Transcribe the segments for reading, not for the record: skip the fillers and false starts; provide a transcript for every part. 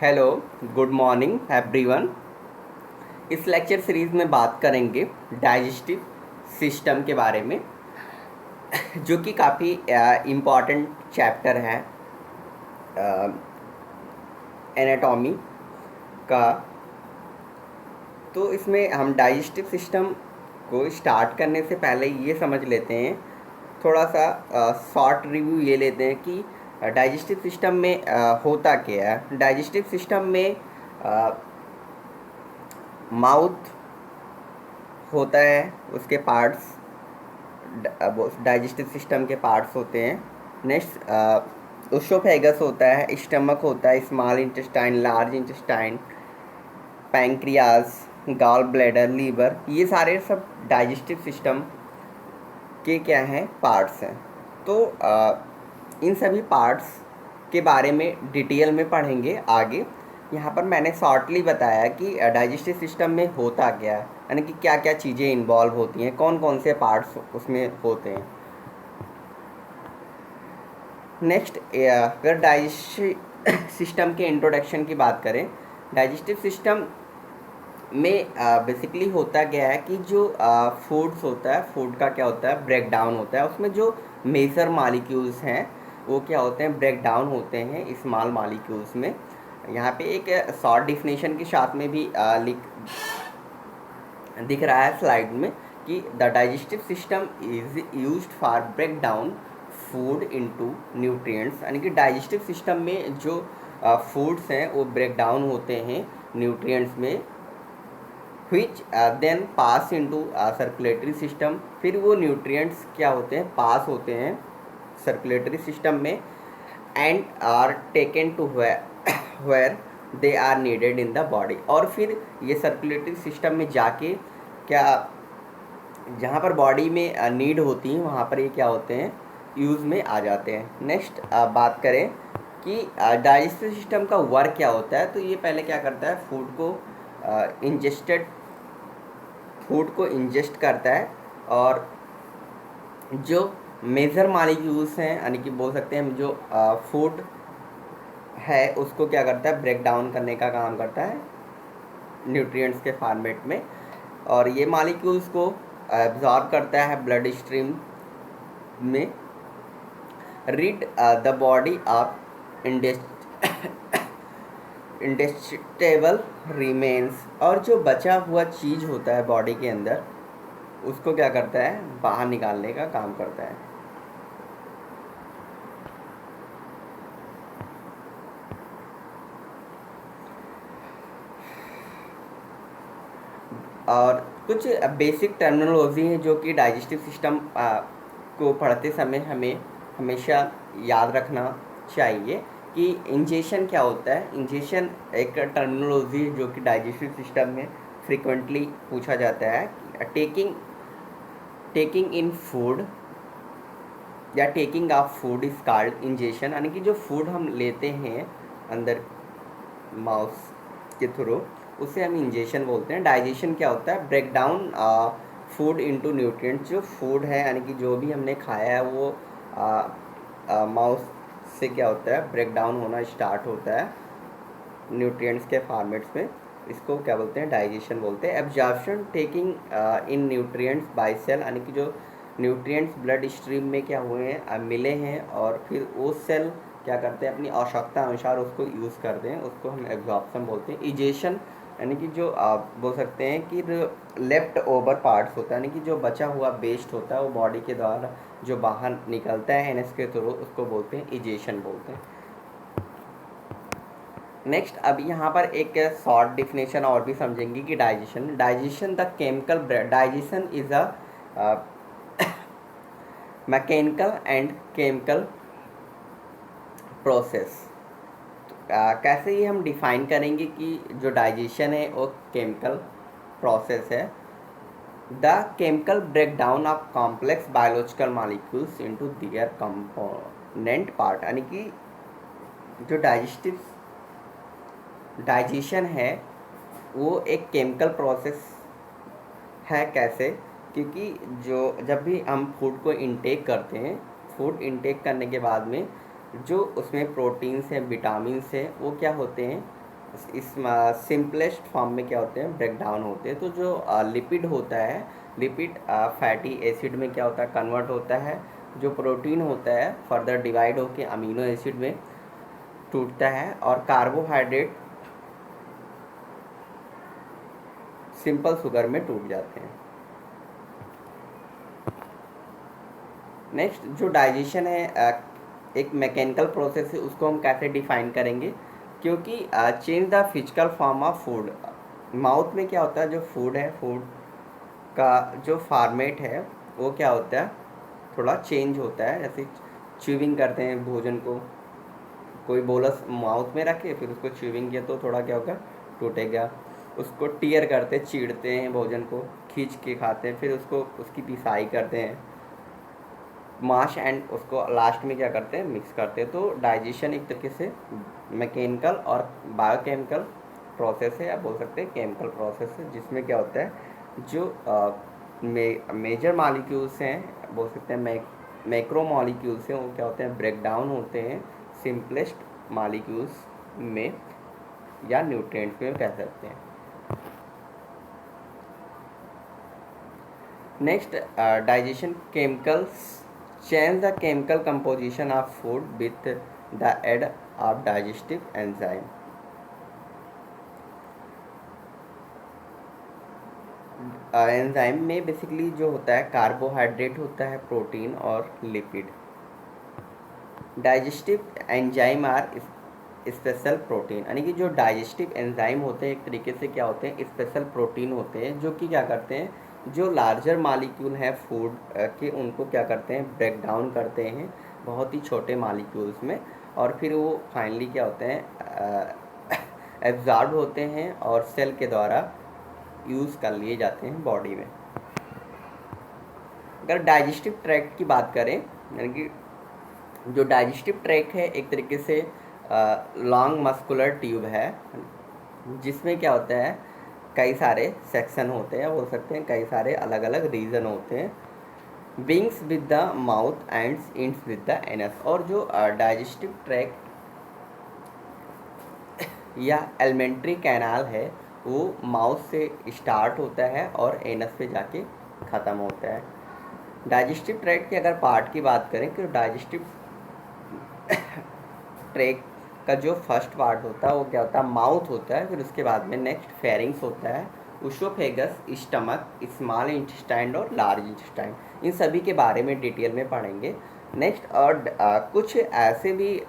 Hello, good morning everyone. इस lecture series में बात करेंगे डाइजेस्टिव सिस्टम के बारे में, जो कि काफ़ी इम्पॉर्टेंट चैप्टर है एनाटॉमी का। तो इसमें हम डाइजेस्टिव सिस्टम को स्टार्ट करने से पहले ये समझ लेते हैं, थोड़ा सा शॉर्ट रिव्यू ये लेते हैं कि डाइजेस्टिव सिस्टम में होता क्या है। डाइजेस्टिव सिस्टम में माउथ होता है, उसके पार्ट्स डाइजेस्टिव सिस्टम के पार्ट्स होते हैं। नेक्स्ट ओसोफेगस होता है, स्टमक होता है, small intestine, large intestine, pancreas, gall bladder, liver, ये सारे सब डाइजेस्टिव सिस्टम के क्या हैं, पार्ट्स हैं। तो इन सभी पार्ट्स के बारे में डिटेल में पढ़ेंगे आगे। यहाँ पर मैंने शॉर्टली बताया कि डाइजेस्टिव सिस्टम में होता क्या है, यानी कि क्या क्या चीज़ें इन्वॉल्व होती हैं, कौन कौन से पार्ट्स उसमें होते हैं। नेक्स्ट, अगर डाइजेस्टिव सिस्टम के इंट्रोडक्शन की बात करें, डाइजेस्टिव सिस्टम में बेसिकली होता क्या है कि जो फूड्स होता है, फूड का क्या होता है, ब्रेक डाउन होता है। उसमें जो मेजर मॉलिक्यूल्स हैं वो क्या होते हैं, ब्रेक डाउन होते हैं स्मॉल मॉलिक्यूल्स में। यहाँ पे एक शॉर्ट डिफिनेशन के साथ में भी दिख रहा है स्लाइड में कि the digestive system is used for break down food into nutrients, यानी कि डाइजेस्टिव सिस्टम में जो फूड्स हैं वो ब्रेक डाउन होते हैं न्यूट्रिएंट्स में, which then pass into circulatory system. फिर वो न्यूट्रिएंट्स क्या होते हैं, पास होते हैं सर्कुलेटरी सिस्टम में, and are taken to where they are needed in the body. और फिर ये सर्कुलेटरी सिस्टम में जाके क्या, जहाँ पर बॉडी में नीड होती है वहाँ पर ये क्या होते हैं, यूज़ में आ जाते हैं। नेक्स्ट बात करें कि डाइजेस्टिव सिस्टम का वर्क क्या होता है, तो ये पहले क्या करता है, फूड को इंजेस्ट करता है, और जो मेजर मॉलिक्यूल्स हैं, यानी कि बोल सकते हैं जो फूड है उसको क्या करता है, ब्रेक डाउन करने का काम करता है न्यूट्रिएंट्स के फॉर्मेट में, और ये मॉलिक्यूल्स को एब्जॉर्ब करता है ब्लड स्ट्रीम में। Rid the body of indigestible remains, और जो बचा हुआ चीज़ होता है बॉडी के अंदर उसको क्या करता है, बाहर निकालने का काम करता है। और कुछ बेसिक टर्मिनोलॉजी है जो कि डाइजेस्टिव सिस्टम को पढ़ते समय हमें हमेशा याद रखना चाहिए कि इंजेशन क्या होता है। इंजेशन एक टर्मिनोलॉजी जो कि डाइजेस्टिव सिस्टम में फ्रिक्वेंटली पूछा जाता है। टेकिंग इन फूड या taking of food is called ingestion, यानी कि जो फूड हम लेते हैं अंदर माउथ के थ्रू उसे हम इंजेशन बोलते हैं। डाइजेशन क्या होता है, break down food into nutrients. जो फूड है यानी कि जो भी हमने खाया है वो माउथ से क्या होता है, ब्रेक डाउन होना स्टार्ट होता है न्यूट्रिएंट्स के फॉर्मेट्स में, इसको क्या बोलते हैं, डाइजेशन बोलते हैं। Absorption taking in nutrients by cell, यानी कि जो न्यूट्रिएंट्स ब्लड स्ट्रीम में क्या हुए हैं, मिले हैं, और फिर वो सेल क्या करते हैं, अपनी आवश्यकता अनुसार उसको यूज़ करते हैं, उसको हम एब्जॉर्प्शन बोलते हैं। इजेशन यानी कि जो आप बोल सकते हैं कि लेफ्ट ओवर पार्ट्स होता है, यानी कि जो बचा हुआ वेस्ट होता है वो बॉडी के द्वारा जो बाहर निकलता है एनएस के थ्रू, उसको बोलते हैं इजेशन बोलते हैं। नेक्स्ट, अब यहाँ पर एक शॉर्ट डिफिनेशन और भी समझेंगे कि digestion the chemical, digestion is a mechanical and chemical process. कैसे ये हम डिफाइन करेंगे कि जो डाइजेशन है वो केमिकल प्रोसेस है। The chemical break down of complex biological molecules into their component part, यानी कि जो डाइजेशन है वो एक केमिकल प्रोसेस है। कैसे, क्योंकि जब भी हम फूड को इंटेक करते हैं, फूड इंटेक करने के बाद में जो उसमें प्रोटीन्स हैं, विटामिन्स हैं, वो क्या होते हैं, इस सिंपलेस्ट फॉर्म में क्या होते हैं, ब्रेक डाउन होते हैं। तो जो लिपिड होता है, लिपिड फैटी एसिड में क्या होता है, कन्वर्ट होता है। जो प्रोटीन होता है फर्दर डिवाइड होकर अमीनो एसिड में टूटता है, और कार्बोहाइड्रेट सिंपल शुगर में टूट जाते हैं। नेक्स्ट जो डाइजेशन है एक मैकेनिकल प्रोसेस है, उसको हम कैसे डिफाइन करेंगे, क्योंकि change the physical form of food. Mouth में क्या होता है, जो फूड है, फूड का जो फॉर्मेट है वो क्या होता है, थोड़ा चेंज होता है। जैसे च्यूविंग करते हैं भोजन को, कोई बोलस माउथ में रखे फिर उसको च्यूविंग किया तो थोड़ा क्या होगा, टूटेगा। उसको टीयर करते, चीरते हैं भोजन को, खींच के खाते हैं, फिर उसको उसकी पिसाई करते हैं, माश एंड उसको लास्ट में क्या करते हैं, मिक्स करते हैं। तो डाइजेशन एक तरीके से मैकेनिकल और बायोकेमिकल प्रोसेस है, या बोल सकते हैं केमिकल प्रोसेस है, जिसमें क्या होता है, जो मेजर मॉलिक्यूल्स हैं, बोल सकते हैं मैक्रो मॉलिक्यूल्स हैं, वो क्या होते हैं, ब्रेक डाउन होते हैं सिंपलेस्ट मॉलिक्यूल्स में, या न्यूट्रिएंट्स में कह सकते हैं। Next digestion chemicals change the chemical composition of food with the aid of digestive enzyme। Enzyme में बेसिकली जो होता है कार्बोहाइड्रेट होता है, प्रोटीन और lipid. Digestive enzyme are special protein, यानी कि जो डाइजेस्टिव एंजाइम होते हैं एक तरीके से क्या होते हैं, स्पेशल प्रोटीन होते हैं, जो कि क्या करते हैं, जो लार्जर मॉलिक्यूल है फूड के, उनको क्या करते हैं, ब्रेक डाउन करते हैं बहुत ही छोटे मॉलिक्यूल्स में, और फिर वो फाइनली क्या होते हैं, एब्जॉर्ब होते हैं और सेल के द्वारा यूज़ कर लिए जाते हैं बॉडी में। अगर डाइजेस्टिव ट्रैक्ट की बात करें, यानी कि जो डाइजेस्टिव ट्रैक्ट है एक तरीके से लॉन्ग मस्कुलर ट्यूब है, जिसमें क्या होता है, कई सारे सेक्शन होते हैं, बोल सकते हैं कई सारे अलग अलग रीजन होते हैं, बिंग्स with the mouth and ends with the anus. और जो डाइजेस्टिव ट्रैक्ट या एलिमेंट्री कैनाल है वो माउथ से स्टार्ट होता है और एनस पे जाके ख़त्म होता है। डाइजेस्टिव ट्रैक्ट के अगर पार्ट की बात करें तो डाइजेस्टिव ट्रैक्ट का जो फर्स्ट पार्ट होता है वो क्या होता है, माउथ होता है, फिर उसके बाद में नेक्स्ट फेरिंग्स होता है, उसोफेगस, स्टमक, स्मॉल इंटेस्टाइन और लार्ज इंटेस्टाइन। इन सभी के बारे में डिटेल में पढ़ेंगे नेक्स्ट। और कुछ ऐसे भी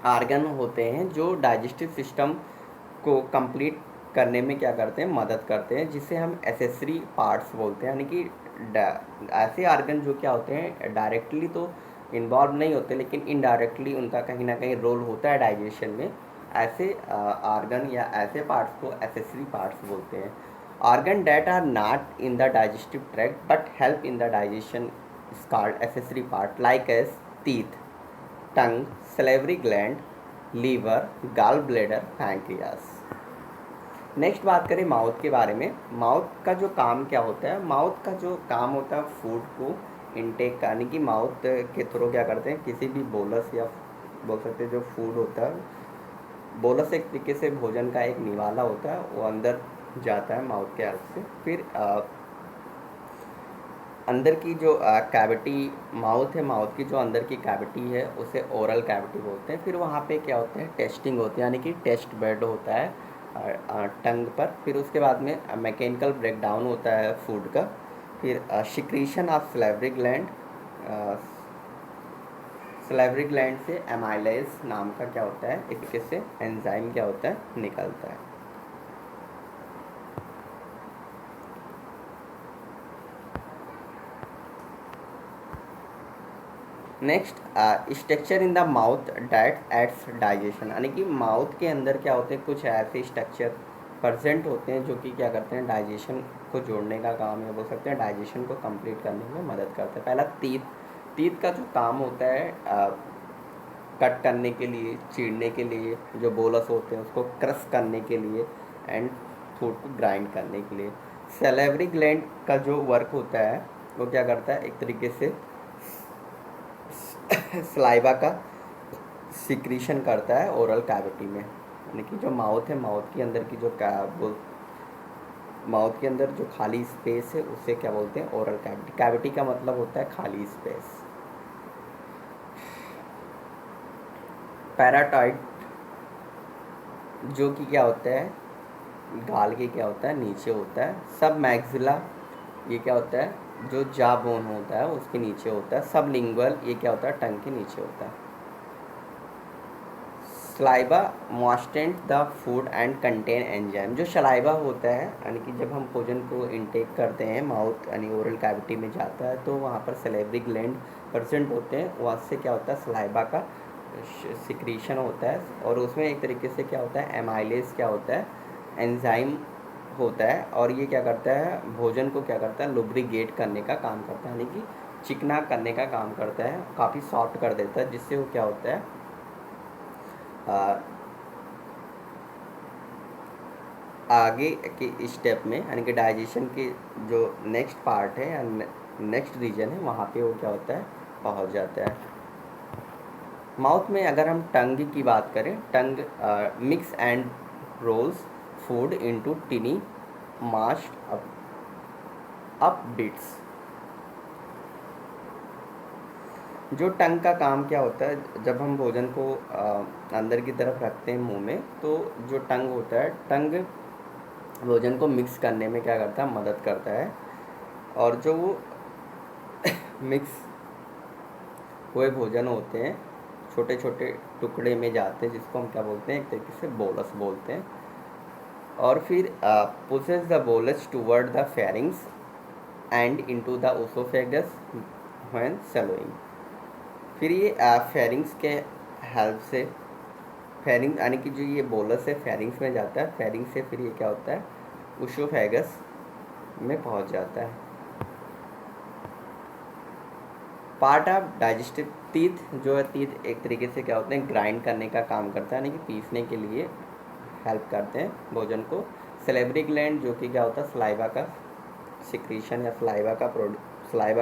आर्गन होते हैं जो डाइजेस्टिव सिस्टम को कंप्लीट करने में क्या करते हैं, मदद करते हैं, जिसे हम एसेसरी पार्ट्स बोलते हैं। यानी कि ऐसे आर्गन जो क्या होते हैं, डायरेक्टली तो इन्वॉल्व नहीं होते लेकिन इनडायरेक्टली उनका कहीं ना कहीं रोल होता है डाइजेशन में। ऐसे आर्गन या ऐसे पार्ट्स को एसेसरी पार्ट्स बोलते हैं। Organ that are not in the digestive tract but help in the digestion is called accessory part, like as teeth, tongue, salivary gland, liver, gall bladder, pancreas. Next बात करें mouth के बारे में। Mouth का जो काम क्या होता है, माउथ का जो काम होता है फूड को इनटेक का, यानी कि माउथ के थ्रू क्या करते हैं, किसी भी बोलस या बोल सकते हैं जो फूड होता है, बोलस एक तरीके से भोजन का एक निवाला होता है, वो अंदर जाता है माउथ के हेल्प से। फिर अंदर की जो कैविटी माउथ है, माउथ की जो अंदर की कैविटी है उसे ओरल कैविटी बोलते हैं। फिर वहाँ पे क्या होता है, टेस्टिंग होती है, यानी कि टेस्ट बेड होता है टंग पर। फिर उसके बाद में मैकेनिकल ब्रेकडाउन होता है फूड का। फिर secretion of salivary gland, salivary gland से एमाइलेज नाम का क्या होता है, एक तरीके से एंजाइम क्या होता है, निकलता है। Next structure in the mouth that aids digestion, यानी कि माउथ के अंदर क्या होते हैं, कुछ ऐसे स्ट्रक्चर प्रेजेंट होते हैं जो कि क्या करते हैं, डाइजेशन को जोड़ने का काम है, बोल सकते हैं डाइजेशन को कंप्लीट करने में मदद करते हैं। पहला टीथ का जो काम होता है कट करने के लिए, चीरने के लिए, जो बोलस होते हैं उसको क्रश करने के लिए एंड फूड को ग्राइंड करने के लिए। सैलिवरी ग्लैंड का जो वर्क होता है वो क्या करता है, एक तरीके से सलाइवा का सिक्रीशन करता है ओरल कैविटी में। यानी कि जो माउथ है, माउथ के अंदर की जो माउथ के अंदर जो खाली स्पेस है उससे क्या बोलते हैं, ओरल कैविटी। कैविटी का मतलब होता है खाली स्पेस। पैराटाइड जो कि क्या होता है, गाल के क्या होता है, नीचे होता है। सब मैक्सिला ये क्या होता है, जो जा बोन होता है उसके नीचे होता है। सब लिंगुअल ये क्या होता है, टंग के नीचे होता है। Saliva moistens the food and contain enzyme. जो सलाइवा होता है यानी कि जब हम भोजन को इनटेक करते हैं, माउथ यानी ओरल कैविटी में जाता है, तो वहाँ पर सलेवरी ग्लैंड प्रेजेंट होते हैं। वहाँ से क्या होता है, सलाइवा का सिक्रीशन होता है, और उसमें एक तरीके से क्या होता है, एमाइलेज क्या होता है, एंजाइम होता है। और ये क्या करता है, भोजन को क्या करता है, लुब्रिकेट करने का काम करता है, यानी कि चिकना करने का काम करता है, काफ़ी सॉफ्ट कर देता है, जिससे वो क्या होता है, आगे के स्टेप में यानी कि डाइजेशन के जो नेक्स्ट पार्ट है या नेक्स्ट रीजन है, वहाँ पे वो क्या होता है, पहुँच जाता है। माउथ में अगर हम टंग की बात करें, tongue mix and rolls food into tiny mashed up bits. जो टंग का काम क्या होता है, जब हम भोजन को अंदर की तरफ रखते हैं मुंह में, तो जो टंग होता है, टंग भोजन को मिक्स करने में क्या करता है, मदद करता है। और जो वो मिक्स हुए भोजन होते हैं, छोटे छोटे टुकड़े में जाते हैं, जिसको हम क्या बोलते हैं, एक तरीके से बोलस बोलते हैं। और फिर pushes the bolus toward the pharynx and into the oesophagus when swallowing। फिर ये फेरिंग्स के हेल्प से, फेरिंग यानी कि जो ये बोलस है फेरिंग्स में जाता है, फेरिंग्स से फिर ये क्या होता है, ओसोफेगस में पहुंच जाता है। पार्ट ऑफ डाइजेस्टिव, टीथ जो है, टीथ एक तरीके से क्या होते हैं, ग्राइंड करने का काम करता है, यानी कि पीसने के लिए हेल्प करते हैं भोजन को। सलेवरी ग्लैंड जो कि क्या होता है, सलाइवा का सिक्रीशन या सलाइवा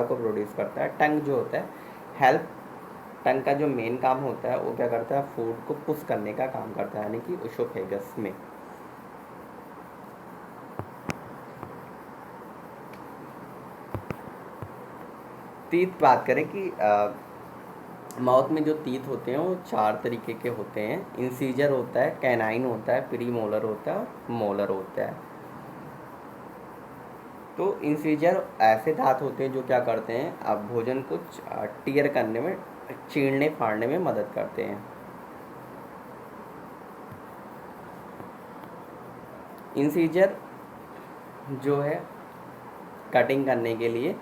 को प्रोड्यूस करता है। टंग जो होता है, हेल्प, टंग का जो मेन काम होता है वो क्या करता है, फूड को पुश करने का काम करता है, यानी कि ओसोफेगस में। टीथ बात करें कि माउथ में जो टीथ होते हैं वो 4 तरीके के होते हैं। इंसीजर होता है, कैनाइन होता है, प्री मोलर होता है और मोलर होता है। तो इंसीजर ऐसे दांत होते हैं जो क्या करते हैं, अब भोजन को टीयर करने में, चीरने फाड़ने में मदद करते हैं। इंसीजर जो है कटिंग करने के लिए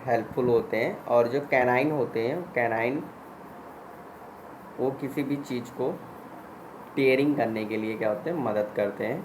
हेल्पफुल होते हैं, और जो कैनाइन होते हैं, कैनाइन वो किसी भी चीज़ को टीयरिंग करने के लिए क्या होते हैं, मदद करते हैं।